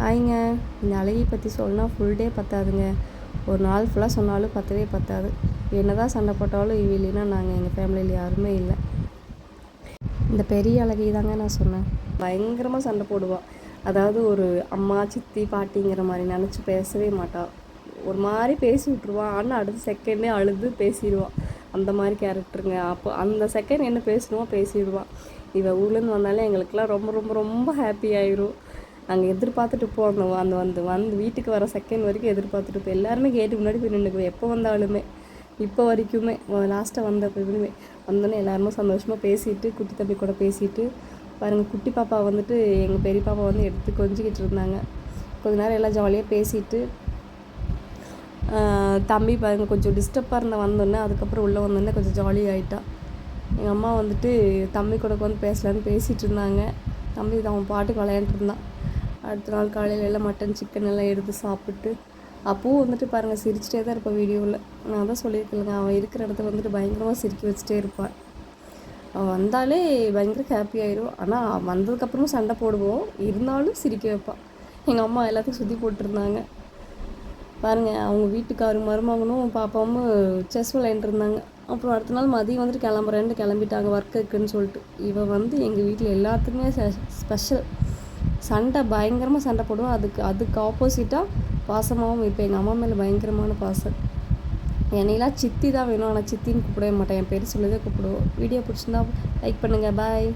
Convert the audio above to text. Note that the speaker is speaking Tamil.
ஆயிங்க இந்த அழகி பற்றி சொன்னால் ஃபுல் டே பத்தாதுங்க. ஒரு நாள் ஃபுல்லாக சொன்னாலும் பத்தவே பத்தாது. என்ன தான் சண்டை போட்டாலும் இவ இல்லைன்னா நாங்கள் எங்கள் ஃபேமிலியில் யாருமே இல்லை. இந்த பெரிய அழகி தாங்க நான் சொன்னேன். பயங்கரமாக சண்டை போடுவாள். அதாவது ஒரு அம்மா சித்தி பாட்டிங்கிற மாதிரி நினச்சி பேசவே மாட்டாள். ஒரு மாதிரி பேசி விட்ருவான், ஆனால் அடுத்த செகண்டே அழுது பேசிடுவான். அந்த மாதிரி கேரக்டருங்க. அப்போ அந்த செகண்ட் என்ன பேசணுமோ பேசிடுவான். இவள் ஊர்லேருந்து வந்தாலே எங்களுக்கெல்லாம் ரொம்ப ரொம்ப ரொம்ப ஹாப்பி ஆயிரும். நாங்கள் எதிர்பார்த்துட்டு போவோம். வந்து வீட்டுக்கு வர செகண்ட் வரைக்கும் எதிர்பார்த்துட்டு போய் எல்லாருமே கேட்டு முன்னாடி போய் நின்றுக்குவோம். எப்போ வந்தாலுமே இப்போ வரைக்குமே லாஸ்ட்டாக வந்தப்போயுமே வந்தோன்னே எல்லாருமே சந்தோஷமாக பேசிட்டு குட்டி தம்பி கூட பேசிட்டு பாருங்கள். குட்டி பாப்பா வந்துட்டு எங்கள் பெரிய பாப்பா வந்து எடுத்து கொஞ்சிக்கிட்டு இருந்தாங்க. கொஞ்ச நேரம் எல்லாம் ஜாலியாக பேசிட்டு தம்பி பாருங்கள் கொஞ்சம் டிஸ்டர்பாக இருந்த வந்தோடனே அதுக்கப்புறம் உள்ளே வந்தோடனே கொஞ்சம் ஜாலி ஆகிட்டா. எங்கள் அம்மா வந்துட்டு தம்பி கூட வந்து பேசலான்னு பேசிகிட்டு இருந்தாங்க. தம்பி அவன் பாட்டுக்கு விளையாண்டுட்டு இருந்தான். அடுத்த நாள் காலையில் எல்லாம் மட்டன் சிக்கன் எல்லாம் எடுத்து சாப்பிட்டு அப்போவும் வந்துட்டு பாருங்கள் சிரிச்சிட்டே தான் இருப்பாள் வீடியோவில். நான் தான் சொல்லியிருக்கேங்க, அவன் இருக்கிற இடத்துல வந்துட்டு பயங்கரமாக சிரிக்க வச்சுட்டே இருப்பாள். அவன் வந்தாலே பயங்கர ஹாப்பி ஆயிடும். ஆனால் வந்ததுக்கப்புறமும் சண்டை போடுவோம், இருந்தாலும் சிரிக்க வைப்பாள். எங்கள் அம்மா எல்லாத்தையும் சுற்றி போட்டிருந்தாங்க பாருங்கள். அவங்க வீட்டுக்காரும் மருமகனும் பாப்பாவும் செஸ் விளையாண்டு இருந்தாங்க. அப்புறம் அடுத்த நாள் மதியம் வந்துட்டு கிளம்புறேன்ட்டு கிளம்பிட்டாங்க, ஒர்க் இருக்குதுன்னு சொல்லிட்டு. இவன் வந்து எங்கள் வீட்டில் எல்லாத்துக்குமே ஸ்பெஷல். சண்டை பயங்கரமாக சண்டை போடுவோம். அதுக்கு ஆப்போசிட்டாக பாசமாகவும் இப்போ எங்கள் அம்மா மேலே பயங்கரமான பாசம். என்னையெல்லாம் சித்தி தான் வேணும், ஆனால் சித்தின்னு கூப்பிடவே மாட்டேன். என் பேர் சொல்லிதான் கூப்பிடுவோம். வீடியோ பிடிச்சிருந்தா லைக் பண்ணுங்கள். பாய்.